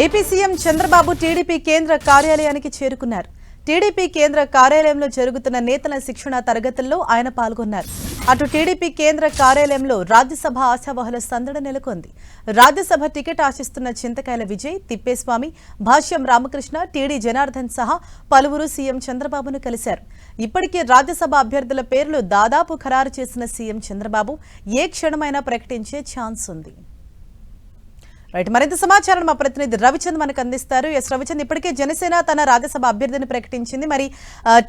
AP CM Chandrababu TDP కేంద్ర కార్యాలయానికి చేరుకున్నారు. టీడీపీ కేంద్ర కార్యాలయంలో జరుగుతున్న నేతల శిక్షణ తరగతుల్లో ఆయన పాల్గొన్నారు. అటు టీడీపీ కేంద్ర కార్యాలయంలో రాజ్యసభ ఆశావహుల సందడి నెలకొంది. రాజ్యసభ టికెట్ ఆశిస్తున్న చింతకాయల విజయ్, తిప్పేస్వామి, భాష్యం రామకృష్ణ, టీడీ జనార్దన్ సహా పలువురు సీఎం చంద్రబాబును కలిశారు. ఇప్పటికే రాజ్యసభ అభ్యర్థుల పేర్లు దాదాపు ఖరారు చేసిన సీఎం చంద్రబాబు ఏ క్షణమైనా ప్రకటించే ఛాన్స్ ఉంది. రైట్, మరింత సమాచారం మా ప్రతినిధి రవిచంద్ మనకు అందిస్తారు. ఎస్ రవిచంద్, ఇప్పటికే జనసేన తన రాజ్యసభ అభ్యర్థిని ప్రకటించింది. మరి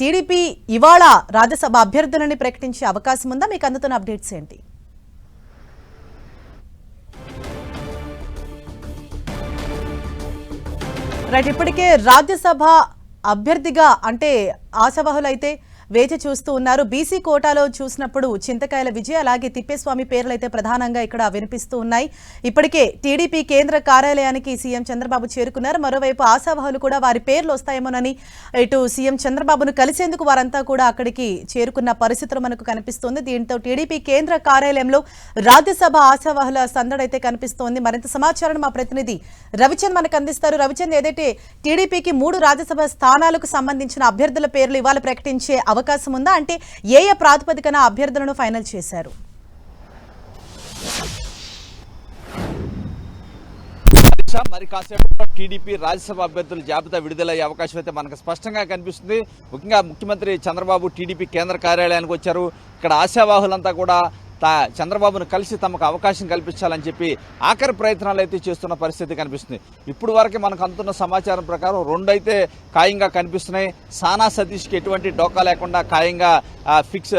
టీడీపీ ఇవాళ రాజ్యసభ అభ్యర్థులని ప్రకటించే అవకాశం ఉందా? మీకు అందుతున్న అప్డేట్స్ ఏంటి? రైట్, ఇప్పటికే రాజ్యసభ అభ్యర్థిగా అంటే ఆశావహులైతే వేచి చూస్తూ ఉన్నారు. బీసీ కోటాలో చూసినప్పుడు చింతకాయల విజయ్ అలాగే తిప్పేస్వామి పేర్లైతే ప్రధానంగా ఇక్కడ వినిపిస్తూ ఉన్నాయి. ఇప్పటికే టీడీపీ కేంద్ర కార్యాలయానికి సీఎం చంద్రబాబు చేరుకున్నారు. మరోవైపు ఆశావహులు కూడా వారి పేర్లు వస్తాయేమోనని ఇటు సీఎం చంద్రబాబును కలిసేందుకు వారంతా కూడా అక్కడికి చేరుకున్న పరిస్థితులు మనకు కనిపిస్తోంది. దీంతో టీడీపీ కేంద్ర కార్యాలయంలో రాజ్యసభ ఆశావహుల సందడైతే కనిపిస్తోంది. మరింత సమాచారం మా ప్రతినిధి రవిచంద్ మనకు అందిస్తారు. రవిచంద్, ఏదైతే టీడీపీకి 3 రాజ్యసభ స్థానాలకు సంబంధించిన అభ్యర్థుల పేర్లు ఇవాళ ప్రకటించే అవకాశం ఉందా? అంటే ఏ ప్రాతిపదికన అభ్యర్థులను ఫైనల్ చేశారు? మరి కాసేపు టీడీపీ రాజ్యసభ అభ్యర్థుల జాబితా విడుదలయ్యే అవకాశం అయితే మనకు స్పష్టంగా కనిపిస్తుంది. ముఖ్యంగా ముఖ్యమంత్రి చంద్రబాబు టీడీపీ కేంద్ర కార్యాలయానికి వచ్చారు. ఇక్కడ ఆశావాహులంతా కూడా చంద్రబాబును కలిసి తమకు అవకాశం కల్పించాలని చెప్పి ఆఖరి ప్రయత్నాలు అయితే చేస్తున్న పరిస్థితి కనిపిస్తుంది. ఇప్పుడు వరకు మనకు అందుతున్న సమాచారం ప్రకారం 2 అయితే ఖాయంగా కనిపిస్తున్నాయి. సానా సతీష్కి ఎటువంటి డోకా లేకుండా ఖాయంగా ఫిక్స్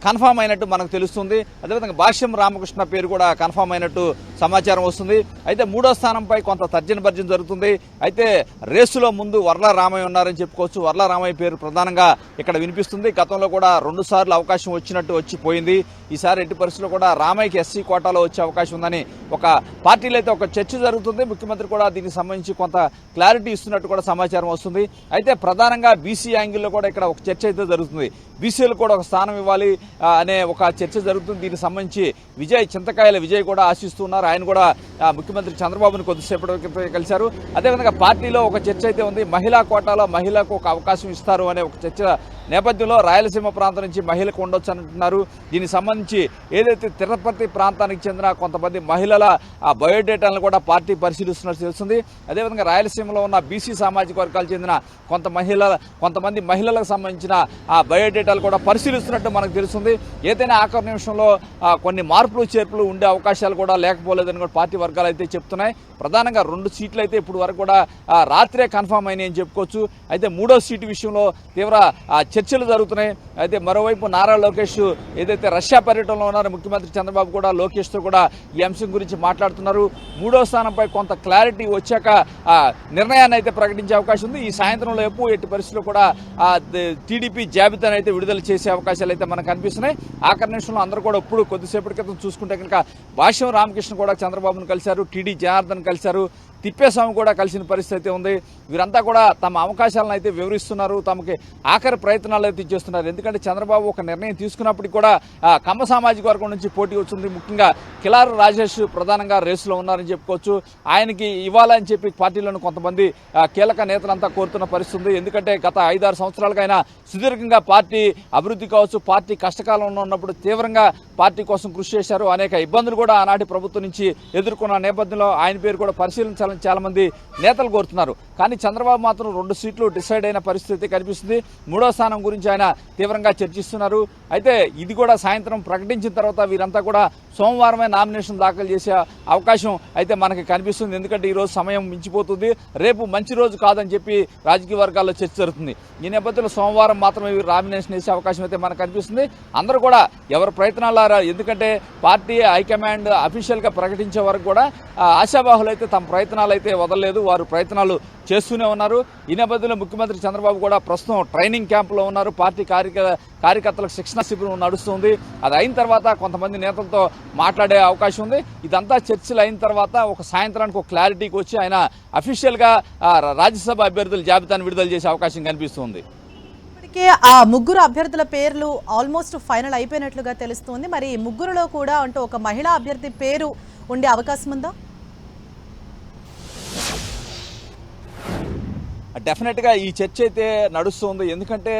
కన్ఫామ్ అయినట్టు మనకు తెలుస్తుంది. అదేవిధంగా భాష్యం రామకృష్ణ పేరు కూడా కన్ఫామ్ అయినట్టు సమాచారం వస్తుంది. అయితే 3వ స్థానంపై కొంత తర్జన భర్జన జరుగుతుంది. అయితే రేసులో ముందు వర్ల రామయ్య ఉన్నారని చెప్పుకోవచ్చు. వర్ల రామయ్య పేరు ప్రధానంగా ఇక్కడ వినిపిస్తుంది. గతంలో కూడా 2 సార్లు అవకాశం వచ్చినట్టు వచ్చిపోయింది. ఈసారి ఎట్టి పరిస్థితుల్లో కూడా రామయ్యకి ఎస్సీ కోటాలో వచ్చే అవకాశం ఉందని ఒక పార్టీలో అయితే ఒక చర్చ జరుగుతుంది. ముఖ్యమంత్రి కూడా దీనికి సంబంధించి కొంత క్లారిటీ ఇస్తున్నట్టు కూడా సమాచారం వస్తుంది. అయితే ప్రధానంగా బీసీ యాంగిల్లో కూడా ఇక్కడ ఒక చర్చ అయితే జరుగుతుంది. బీసీలు కూడా ఒక స్థానం ఇవ్వాలి అనే ఒక చర్చ జరుగుతుంది. దీనికి సంబంధించి చింతకాయల విజయ్ కూడా ఆశిస్తున్నారు. ఆయన కూడా ముఖ్యమంత్రి చంద్రబాబును కొద్దిసేపటి కలిశారు. అదేవిధంగా పార్టీలో ఒక చర్చ అయితే ఉంది. మహిళా కోటాలో మహిళకు ఒక అవకాశం ఇస్తారు అనే ఒక చర్చ నేపథ్యంలో రాయలసీమ ప్రాంతం నుంచి మహిళకు ఉండొచ్చు అంటున్నారు. దీనికి సంబంధించి ఏదైతే తిరుపతి ప్రాంతానికి చెందిన కొంతమంది మహిళల బయోడేటాలను కూడా పార్టీ పరిశీలిస్తున్నట్టు తెలుస్తుంది. అదేవిధంగా రాయలసీమలో ఉన్న బీసీ సామాజిక వర్గాలకు చెందిన కొంతమంది మహిళలకు సంబంధించిన బయోడేటాలు కూడా పరిశీలిస్తున్నట్టు మనకు తెలుస్తుంది. ఏదైనా ఆఖరి నిమిషంలో కొన్ని మార్పులు చేర్పులు ఉండే అవకాశాలు కూడా లేకపోలేదని కూడా పార్టీ వర్గాలు అయితే చెప్తున్నాయి. ప్రధానంగా 2 సీట్లు అయితే ఇప్పుడు వరకు కూడా రాత్రే కన్ఫామ్ అయినాయి అని చెప్పుకోవచ్చు. అయితే 3వ సీటు విషయంలో తీవ్ర చర్చలు జరుగుతున్నాయి. అయితే మరోవైపు నారా లోకేష్ ఏదైతే రష్యా పర్యటనలో ఉన్నారో ముఖ్యమంత్రి చంద్రబాబు కూడా లోకేష్తో కూడా ఈ అంశం గురించి మాట్లాడుతున్నారు. 3వ స్థానంపై కొంత క్లారిటీ వచ్చాక నిర్ణయాన్ని అయితే ప్రకటించే అవకాశం ఉంది. ఈ సాయంత్రం లోపు ఎట్టి పరిస్థితుల్లో కూడా టీడీపీ జాబితాను అయితే విడుదల చేసే అవకాశాలు అయితే మనకు కనిపిస్తున్నాయి. ఆఖరి నిమిషంలో అందరూ కూడా ఇప్పుడు కొద్దిసేపటి క్రితం చూసుకుంటే కనుక భాష్యం రామకృష్ణ కూడా చంద్రబాబును కలిశారు. టీడీ జనార్దన్ కలిశారు. తిప్పేస్వామి కూడా కలిసిన పరిస్థితి ఉంది. వీరంతా కూడా తమ అవకాశాలను అయితే వివరిస్తున్నారు. తమకి ఆఖరి ప్రయత్నాలు అయితే చేస్తున్నారు. ఎందుకంటే చంద్రబాబు ఒక నిర్ణయం తీసుకున్నప్పటికీ కూడా కమ్మ సామాజిక వర్గం నుంచి పోటీ వచ్చింది. ముఖ్యంగా కిలారు రాజేష్ ప్రధానంగా రేసులో ఉన్నారని చెప్పుకోవచ్చు. ఆయనకి ఇవ్వాలని చెప్పి పార్టీలోని కొంతమంది కీలక నేతలంతా కోరుతున్న పరిస్థితి. ఎందుకంటే గత 5-6 సంవత్సరాలుగా సుదీర్ఘంగా పార్టీ అభివృద్ధి కావచ్చు, పార్టీ కష్టకాలంలో ఉన్నప్పుడు తీవ్రంగా పార్టీ కోసం కృషి చేశారు. అనేక ఇబ్బందులు కూడా ఆనాటి ప్రభుత్వం నుంచి ఎదుర్కొన్న నేపథ్యంలో ఆయన పేరు కూడా పరిశీలించాలని చాలా మంది నేతలు కోరుతున్నారు. కానీ చంద్రబాబు మాత్రం 2 సీట్లు డిసైడ్ అయిన పరిస్థితి కనిపిస్తుంది. 3వ స్థానం గురించి ఆయన తీవ్రంగా చర్చిస్తున్నారు. అయితే ఇది కూడా సాయంత్రం ప్రకటించిన తర్వాత వీరంతా కూడా సోమవారమే నామినేషన్ దాఖలు చేసే అవకాశం అయితే మనకి కనిపిస్తుంది. ఎందుకంటే ఈ రోజు సమయం మించిపోతుంది. రేపు మంచి రోజు కాదని చెప్పి రాజకీయ వర్గాల్లో చర్చ జరుగుతుంది. ఈ నేపథ్యంలో సోమవారం మాత్రమే నామినేషన్ వేసే అవకాశం అయితే మనకు కనిపిస్తుంది. అందరూ కూడా ఎవరి ప్రయత్నాలు, ఎందుకంటే పార్టీ హైకమాండ్ అఫీషియల్ గా ప్రకటించే వరకు కూడా ఆశావాహులు అయితే తమ ప్రయత్నాలు అయితే వదలలేదు. వారు ప్రయత్నాలు చేస్తూనే ఉన్నారు. ఈ నేపథ్యంలో ముఖ్యమంత్రి చంద్రబాబు కూడా ప్రస్తుతం ట్రైనింగ్ క్యాంపులో ఉన్నారు. పార్టీ కార్యకర్తలకు శిక్షణ శిబిరం నడుస్తుంది. అది అయిన తర్వాత కొంతమంది నేతలతో మాట్లాడే అవకాశం ఉంది. ఇదంతా చర్చలు అయిన తర్వాత ఒక సాయంత్రానికి ఒక క్లారిటీకి వచ్చి ఆయన అఫీషియల్ గా రాజ్యసభ అభ్యర్థుల జాబితాను విడుదల చేసే అవకాశం కనిపిస్తుంది. ఆ 3 అభ్యర్థుల పేర్లు ఆల్మోస్ట్ ఫైనల్ అయిపోయినట్లుగా తెలుస్తుంది. మరి ముగ్గురులో కూడా అంటే ఒక మహిళా అభ్యర్థి పేరు ఉండే అవకాశం ఉందా? డెఫినెట్గా ఈ చర్చ అయితే నడుస్తుంది. ఎందుకంటే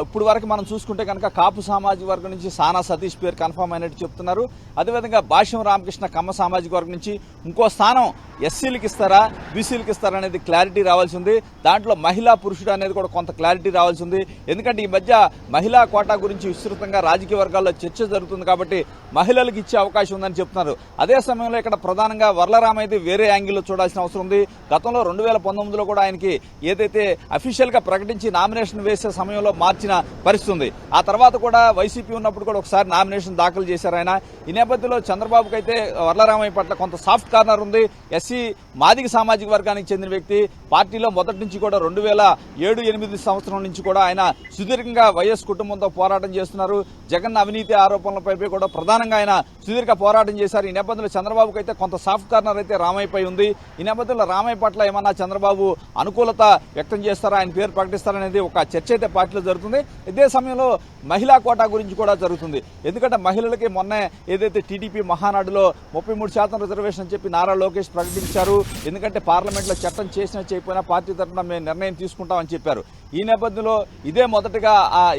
ఇప్పుడు వరకు మనం చూసుకుంటే కనుక కాపు సామాజిక వర్గం నుంచి సానా సతీష్ పేరు కన్ఫర్మ్ అయినట్టు చెప్తున్నారు. అదేవిధంగా భాష్యం రామకృష్ణ కమ్మ సామాజిక వర్గం నుంచి ఇంకో స్థానం ఎస్సీలకు ఇస్తారా బీసీలకు ఇస్తారా అనేది క్లారిటీ రావాల్సి ఉంది. దాంట్లో మహిళా పురుషుడు అనేది కూడా కొంత క్లారిటీ రావాల్సి ఉంది. ఎందుకంటే ఈ మధ్య మహిళా కోటా గురించి విస్తృతంగా రాజకీయ వర్గాల్లో చర్చ జరుగుతుంది కాబట్టి మహిళలకు ఇచ్చే అవకాశం ఉందని చెప్తున్నారు. అదే సమయంలో ఇక్కడ ప్రధానంగా వర్లరామ అయితే వేరే యాంగిల్లో చూడాల్సిన అవసరం ఉంది. గతంలో 2019లో కూడా ఆయనకి ఏదైతే అఫీషియల్ గా ప్రకటించి నామినేషన్ వేసే సమయంలో మార్చిన పరిస్థితి ఉంది. ఆ తర్వాత కూడా వైసీపీ ఉన్నప్పుడు కూడా ఒకసారి నామినేషన్ దాఖలు చేశారు ఆయన. ఈ నేపథ్యంలో చంద్రబాబుకి అయితే వర్లరామయ్య పట్ల కొంత సాఫ్ట్ కార్నర్ ఉంది. ఎస్సీ మాదిగ సామాజిక వర్గానికి చెందిన వ్యక్తి. పార్టీలో మొదటి నుంచి కూడా 2007-8 సంవత్సరం నుంచి కూడా ఆయన సుదీర్ఘంగా వైఎస్ కుటుంబంతో పోరాటం చేస్తున్నారు. జగన్ అవినీతి ఆరోపణలపై కూడా ప్రధానంగా ఆయన సుదీర్ఘ పోరాటం చేశారు. ఈ నేపథ్యంలో చంద్రబాబుకి అయితే కొంత సాఫ్ట్ కార్నర్ అయితే రామయ్యపై ఉంది. ఈ నేపథ్యంలో రామయ్య పట్ల ఏమన్నా చంద్రబాబు అనుకూలత వ్యక్తం చేస్తారా, ఆయన పేరు ప్రకటిస్తారనేది ఒక చర్చ అయితే పార్టీలో జరుగుతుంది. ఇదే సమయంలో మహిళా కోటా గురించి కూడా జరుగుతుంది. ఎందుకంటే మహిళలకి మొన్నే ఏదైతే టీడీపీ మహానాడులో 33% రిజర్వేషన్ అని చెప్పి నారా లోకేష్ ప్రకటించారు. ఎందుకంటే పార్లమెంట్లో చట్టం చేసినా చేయకపోయినా పార్టీ తరఫున మేము నిర్ణయం తీసుకుంటామని చెప్పారు. ఈ నేపథ్యంలో ఇదే మొదటగా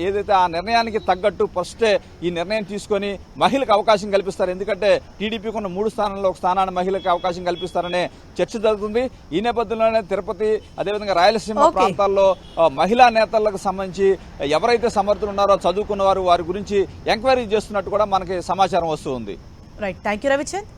ఏదైతే ఆ నిర్ణయానికి తగ్గట్టు ఫస్టే ఈ నిర్ణయం తీసుకొని మహిళలకు అవకాశం కల్పిస్తారు. ఎందుకంటే టీడీపీకి ఉన్న 3 స్థానాల్లో ఒక స్థానాన్ని మహిళలకు అవకాశం కల్పిస్తారనే చర్చ జరుగుతుంది. ఈ నేపథ్యంలోనే తిరుపతి అదేవిధంగా రాయలసీమ ప్రాంతాల్లో మహిళా నేతలకు సంబంధించి ఎవరైతే సమర్థులు ఉన్నారో చదువుకున్న వారి గురించి ఎంక్వైరీ చేస్తున్నట్టు కూడా మనకి సమాచారం వస్తూ ఉంది. Right, thank you Ravichand.